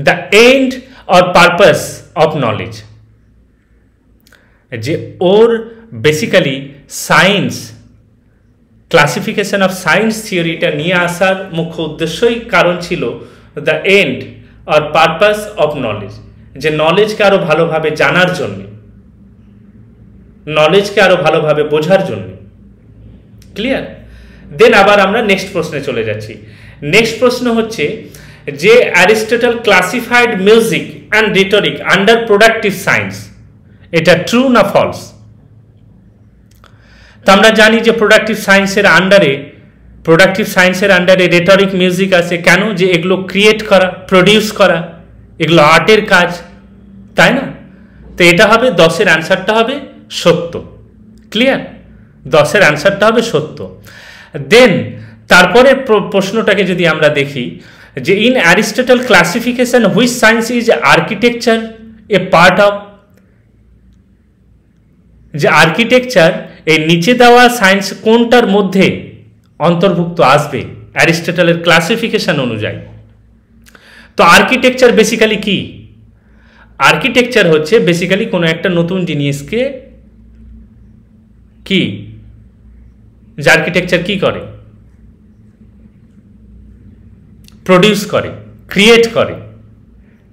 the end or purpose of knowledge, যে ওর basically science classification of science থিওরিটা নিয়ে আসার মুখ্য উদ্দেশ্যই কারণ ছিল the end or purpose of knowledge, যে নলেজকে আরো ভালোভাবে জানার জন্য, নলেজকে আরো ভালোভাবে বোঝার জন্য। ক্লিয়ার? দেন আবার আমরা নেক্সট প্রশ্নে চলে যাচ্ছি। নেক্সট প্রশ্ন হচ্ছে যে Aristotle classified music and rhetoric under productive science, এটা ট্রু না ফলস? তো আমরা জানি যে প্রোডাক্টিভ সায়েন্সের আন্ডারে রেটরিক মিউজিক আছে। কেন? যে এগুলো ক্রিয়েট করা, প্রডিউস করা, এগুলো আর্টের কাজ, তাই না? তো এটা হবে 10-এর অ্যান্সারটা হবে সত্য। ক্লিয়ার? 10-এর অ্যান্সারটা হবে সত্য। দেন তারপরে প্রশ্নটাকে যদি আমরা দেখি যে in Aristotle classification which science is architecture A part of, যে আর্কিটেকচার এই নিচে দেওয়া সায়েন্স কোনটার মধ্যে অন্তর্ভুক্ত আসবে অ্যারিস্টটলের ক্লাসিফিকেশন অনুযায়ী? তো তো আর্কিটেকচার বেসিক্যালি কি? আর্কিটেকচার হচ্ছে বেসিক্যালি কোনো একটা নতুন জিনিসকে কি, যে আর্কিটেকচার কি করে, প্রডিউস করে, ক্রিয়েট করে,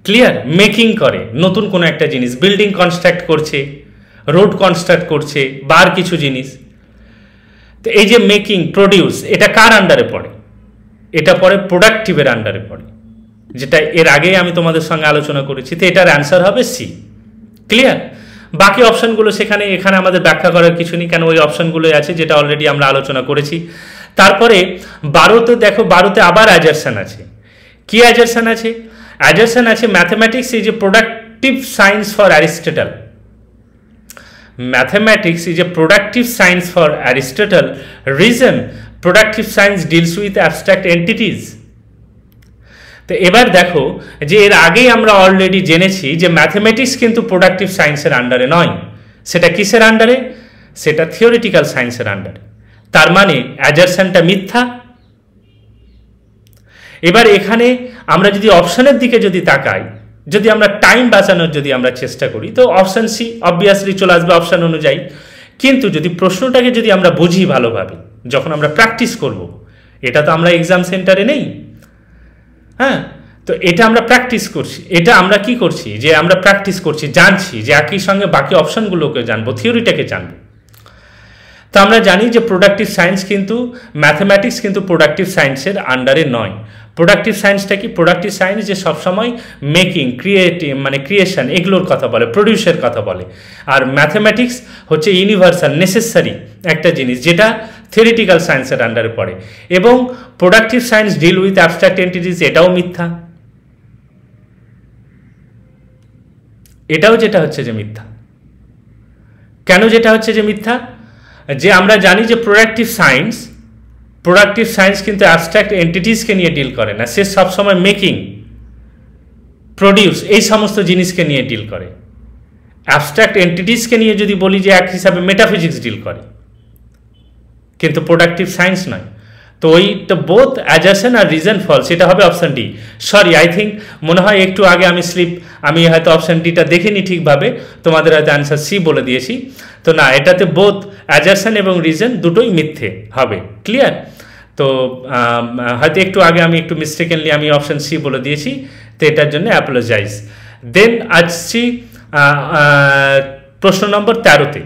ক্লিয়ার, মেকিং করে, নতুন কোনো একটা জিনিস, বিল্ডিং কনস্ট্রাক্ট করছে, রোড কনস্ট্রাক্ট করছে, বা আর কিছু জিনিস। তো এই যে মেকিং, প্রডিউস, এটা কার আন্ডারে পড়ে? এটা পড়ে প্রোডাক্টিভের আন্ডারে পড়ে, যেটা এর আগেই আমি তোমাদের সঙ্গে আলোচনা করেছি। তো এটার অ্যান্সার হবে সি। ক্লিয়ার? বাকি অপশানগুলো এখানে আমাদের ব্যাখ্যা করার কিছু নেই, কেন ওই অপশানগুলোই আছে যেটা অলরেডি আমরা আলোচনা করেছি। তারপরে 12তে দেখো, 12তে আবার অ্যাজারশন আছে। কি অ্যাজারশন আছে? অ্যাজারশন আছে mathematics is a productive science for Aristotle. Mathematics is a productive science for Aristotle. Reason, productive science deals with abstract entities. তো এবার দেখো যে এর আগেই আমরা অলরেডি জেনেছি যে ম্যাথমেটিক্স কিন্তু প্রোডাক্টিভ সায়েন্সের আন্ডারে নয়। সেটা কিসের আন্ডারে? সেটা থিওরিটিক্যাল সায়েন্সের আন্ডারে। তার মানে অ্যাজারশনটা মিথ্যা। এবার এখানে আমরা যদি অপশনের দিকে যদি তাকাই, যদি আমরা টাইম বাঁচানোর যদি আমরা চেষ্টা করি, তো অপশন সি অবভিয়াসলি চলে আসবে অপশন অনুযায়ী। কিন্তু যদি প্রশ্নটাকে যদি আমরা বুঝি ভালোভাবে, যখন আমরা প্র্যাকটিস করব, এটা তো আমরা এক্সাম সেন্টারে নেই, হ্যাঁ, তো এটা আমরা প্র্যাকটিস করছি। এটা আমরা কি করছি, যে আমরা প্র্যাকটিস করছি, জানছি, যে একই সঙ্গে বাকি অপশনগুলোকে জানবো, থিওরিটাকে জানবো। তো আমরা জানি যে প্রোডাক্টিভ সায়েন্স কিন্তু, ম্যাথমেটিক্স কিন্তু প্রোডাক্টিভ সায়েন্সের আন্ডারে নয়। প্রোডাক্টিভ সায়েন্সটা কি? প্রোডাক্টিভ সায়েন্স যে সবসময় মেকিং, ক্রিয়েটিভ মানে ক্রিয়েশন, এগুলোর কথা বলে, প্রডিউসের কথা বলে। আর ম্যাথমেটিক্স হচ্ছে ইউনিভার্সাল, নেসেসারি একটা জিনিস, যেটা থিওরিটিক্যাল সায়েন্সের আন্ডারে পড়ে। এবং productive science deal with abstract entities, এটাও মিথ্যা। এটাও যেটা হচ্ছে যে মিথ্যা। কেন যেটা হচ্ছে যে মিথ্যা? যে আমরা জানি যে প্রোডাক্টিভ সায়েন্স কিন্তু অ্যাবস্ট্রাক্ট এন্টিটিসকে নিয়ে ডিল করে না। সে সবসময় মেকিং, প্রডিউস, এই সমস্ত জিনিসকে নিয়ে ডিল করে। অ্যাবস্ট্রাক্ট এন্টিটিসকে নিয়ে যদি বলি যে এক হিসাবে মেটাফিজিক্স ডিল করে, কিন্তু প্রোডাক্টিভ সায়েন্স নয়। তো ওইটা বোথ অ্যাজারশন আর রিজন ফলস, সেটা হবে option D. Sorry, I think মনে হয় একটু আগে আমি হয়তো অপশন ডিটা দেখিনি ঠিকভাবে, তোমাদের হয়তো অ্যান্সার সি বলে দিয়েছি। তো না, এটাতে বোথ অ্যাজারশন এবং রিজন দুটোই মিথ্যে হবে। ক্লিয়ার? তো হয়তো একটু আগে আমি একটু মিস্টেকেনলি আমি অপশন সি বলে দিয়েছি, তো এটার জন্য অ্যাপোলোজাইজ। দেন আসছি প্রশ্ন নম্বর 13তে।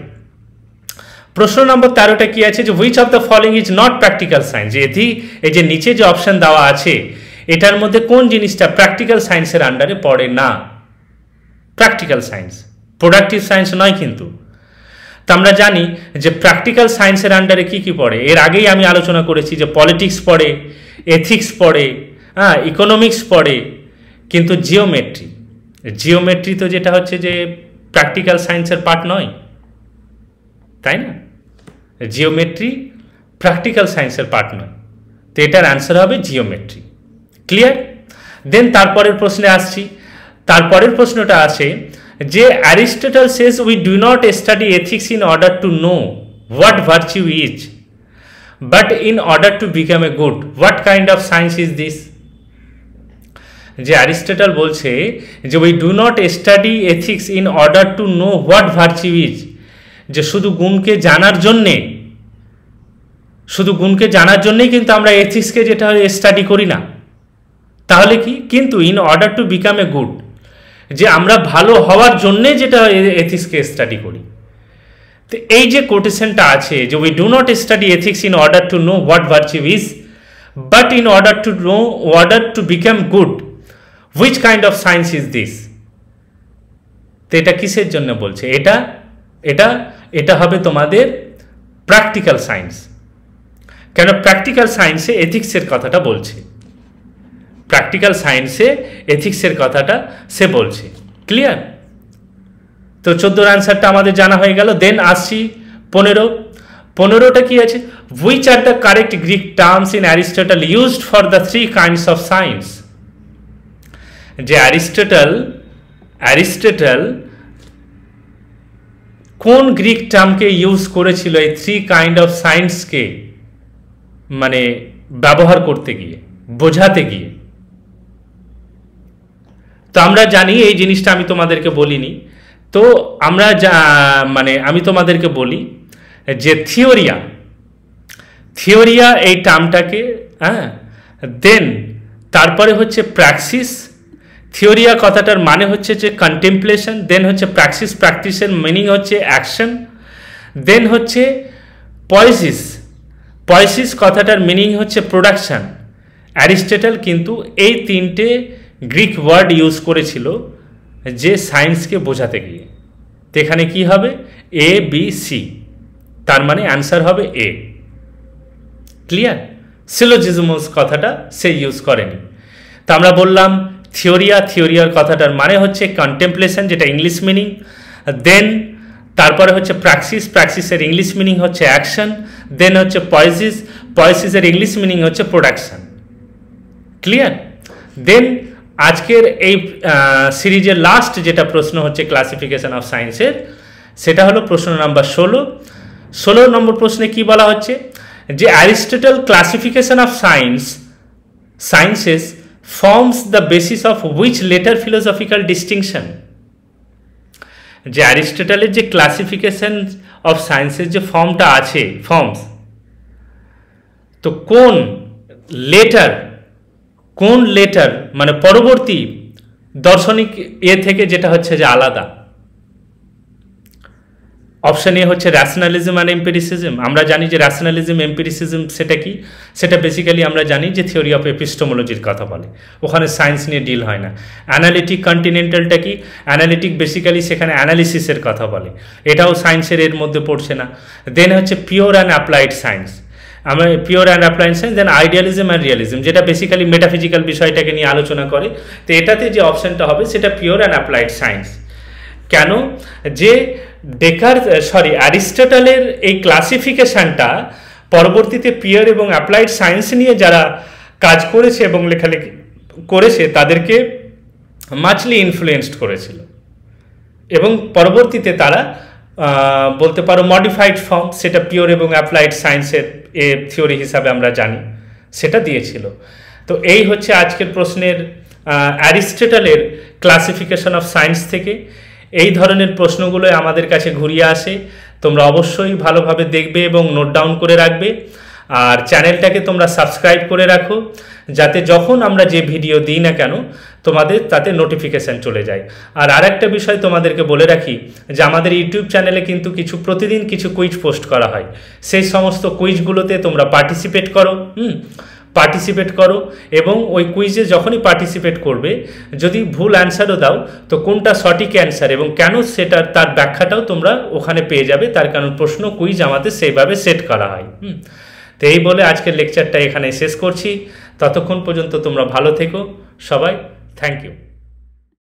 প্রশ্ন নম্বর 13টা কি আছে, যে which of the following is not practical science. এই যে নিচে যে অপশন দেওয়া আছে, এটার মধ্যে কোন জিনিসটা প্র্যাকটিক্যাল সায়েন্সের আন্ডারে পড়ে না? প্র্যাকটিক্যাল সায়েন্স, প্রোডাক্টিভ সায়েন্স নয় কিন্তু। তো আমরা জানি যে প্র্যাকটিক্যাল সায়েন্সের আন্ডারে কি কি পড়ে, এর আগেই আমি আলোচনা করেছি যে পলিটিক্স পড়ে, এথিক্স পড়ে, হ্যাঁ, ইকোনমিক্স পড়ে, কিন্তু জিওমেট্রি তো যেটা হচ্ছে যে প্র্যাকটিক্যাল সায়েন্সের পার্ট নয়, তাই না? জিওমেট্রি প্র্যাকটিক্যাল সায়েন্সের পার্ট নয়। তো এটার অ্যান্সার হবে জিওমেট্রি। ক্লিয়ার? দেন তারপরের প্রশ্নে আসছি। তারপরের প্রশ্নটা আসে যে Aristotle Sage we do not study ethics in order to know what virtue is, but in order to become a good. What kind of science is this? যে অ্যারিস্টটল বলছে যে we do not study ethics in order to know what virtue is, যে শুধু গুণকে জানার জন্যেই কিন্তু আমরা এথিক্সকে যেটা স্টাডি করি না। তাহলে কি? কিন্তু in order to become a good, যে আমরা ভালো হওয়ার জন্যে যেটা এথিক্সকে স্টাডি করি। তো এই যে কোটেশনটা আছে যে we do not study ethics in order to know what virtue is, but in order to become good, which kind of science is this? তো এটা কিসের জন্য বলছে? এটা হবে তোমাদের প্র্যাকটিক্যাল সায়েন্স। কেন? প্র্যাকটিক্যাল সায়েন্সে এথিক্সের কথাটা বলছে, প্র্যাকটিক্যাল সায়েন্সে এথিক্সের কথাটা সে বলছে। ক্লিয়ার? তো 14 অ্যান্সারটা আমাদের জানা হয়ে গেল। দেন আসছি 15টা কি আছে, which are the correct Greek terms in Aristotle used for the 3 kinds of science. যে অ্যারিস্টটল কোন গ্রিক টার্মকে ইউজ করেছিল এই 3 কাইন্ড অফ সায়েন্সকে মানে ব্যবহার করতে গিয়ে, বোঝাতে গিয়ে? তো আমরা জানি এই জিনিসটা আমি তোমাদেরকে বলিনি। তো আমরা আমি তোমাদেরকে বলি যে থিওরিয়া এই টার্মটাকে, হ্যাঁ, দেন তারপরে হচ্ছে প্র্যাকসিস। থিওরিয়া কথাটার মানে হচ্ছে যে কন্টেম্পলেশন, দেন হচ্ছে প্র্যাকটিসের মিনিং হচ্ছে অ্যাকশন, দেন হচ্ছে পয়েসিস কথাটার মিনিং হচ্ছে প্রোডাকশন। অ্যারিস্টটল কিন্তু এই তিনটে গ্রিক ওয়ার্ড ইউজ করেছিল যে সায়েন্সকে বোঝাতে গিয়ে। তো এখানে কী হবে? এ বি সি, তার মানে অ্যান্সার হবে এ। ক্লিয়ার? সিলোজিজমস কথাটা সে ইউজ করেনি। তো আমরা বললাম থিওরিয়ার কথাটার মানে হচ্ছে কন্টেম্পলেশন, যেটা ইংলিশ মিনিং, দেন তারপরে হচ্ছে প্র্যাকসিসের ইংলিশ মিনিং হচ্ছে অ্যাকশন, দেন হচ্ছে পয়েসিসের ইংলিশ মিনিং হচ্ছে প্রোডাকশন। ক্লিয়ার? দেন আজকের এই সিরিজের লাস্ট যেটা প্রশ্ন হচ্ছে ক্লাসিফিকেশন অফ সায়েন্সের, সেটা হলো প্রশ্ন নাম্বার 16 নম্বর প্রশ্নে কি বলা হচ্ছে যে Aristotle classification of sciences forms the basis of which letter philosophical distinction. যে অ্যারিস্টটলের যে ক্লাসিফিকেশন অফ সায়েন্সের যে ফর্মটা আছে, ফর্মস, তো কোন লেটার মানে পরবর্তী দার্শনিক থেকে যেটা হচ্ছে যে আলাদা। অপশন এ হচ্ছে র্যাশনালিজম অ্যান্ড এম্পিরিসিজম। আমরা জানি যে র্যাশনালিজম এম্পিরিসিজম সেটা কি, সেটা বেসিক্যালি আমরা জানি যে থিওরি অফ এপিস্টোমোলজির কথা বলে, ওখানে সায়েন্স নিয়ে ডিল হয় না। অ্যানালিটিক কন্টিনেন্টালটা কি? অ্যানালিটিক বেসিক্যালি সেখানে অ্যানালিসিসের কথা বলে, এটাও সায়েন্সের এর মধ্যে পড়ছে না। দেন হচ্ছে পিওর অ্যান্ড অ্যাপ্লাইড সায়েন্স, আমরা pure and applied science. Then idealism and realism, যেটা বেসিক্যালি মেটাফিজিক্যাল বিষয়টাকে নিয়ে আলোচনা করে। তো এটাতে যে অপশনটা হবে সেটা পিওর অ্যান্ড অ্যাপ্লাইড সায়েন্স। কেন? যে অ্যারিস্টটলের এই ক্লাসিফিকেশনটা পরবর্তীতে পিওর এবং অ্যাপ্লাইড সায়েন্স নিয়ে যারা কাজ করেছে এবং লেখালেখি করেছে তাদেরকে মাচলি ইনফ্লুয়েন্সড করেছিল, এবং পরবর্তীতে তারা বলতে পারো মডিফাইড ফর্ম, সেটা পিওর এবং অ্যাপ্লাইড সায়েন্সের থিওরি হিসাবে আমরা জানি, সেটা দিয়েছিল। তো এই হচ্ছে আজকের প্রশ্নের অ্যারিস্টটলের ক্লাসিফিকেশন অফ সায়েন্স থেকে। এই ধরনের প্রশ্নগুলো আমাদের কাছে ঘুরিয়ে আসে, তোমরা অবশ্যই ভালোভাবে দেখবে এবং নোট ডাউন করে রাখবে। আর চ্যানেলটাকে তোমরা সাবস্ক্রাইব করে রাখো, যাতে যখন আমরা যে ভিডিও দিই না কেন তোমাদের তাতে নোটিফিকেশান চলে যায়। আর আরেকটা বিষয় তোমাদেরকে বলে রাখি যে আমাদের ইউটিউব চ্যানেলে কিন্তু প্রতিদিন কিছু কুইজ পোস্ট করা হয়, সেই সমস্ত কুইজগুলোতে তোমরা পার্টিসিপেট করো এবং ওই কুইজে যখনই পার্টিসিপেট করবে যদি ভুল অ্যান্সারও দাও তো কোনটা সঠিক অ্যান্সার এবং কেন তার ব্যাখ্যাটাও তোমরা ওখানে পেয়ে যাবে, তার কারণ প্রশ্ন কুইজ আমাদের সেইভাবে সেট করা হয়। তো এই বলে আজকের লেকচারটা এখানে শেষ করছি। ততক্ষণ পর্যন্ত তোমরা ভালো থেকো সবাই। Thank you.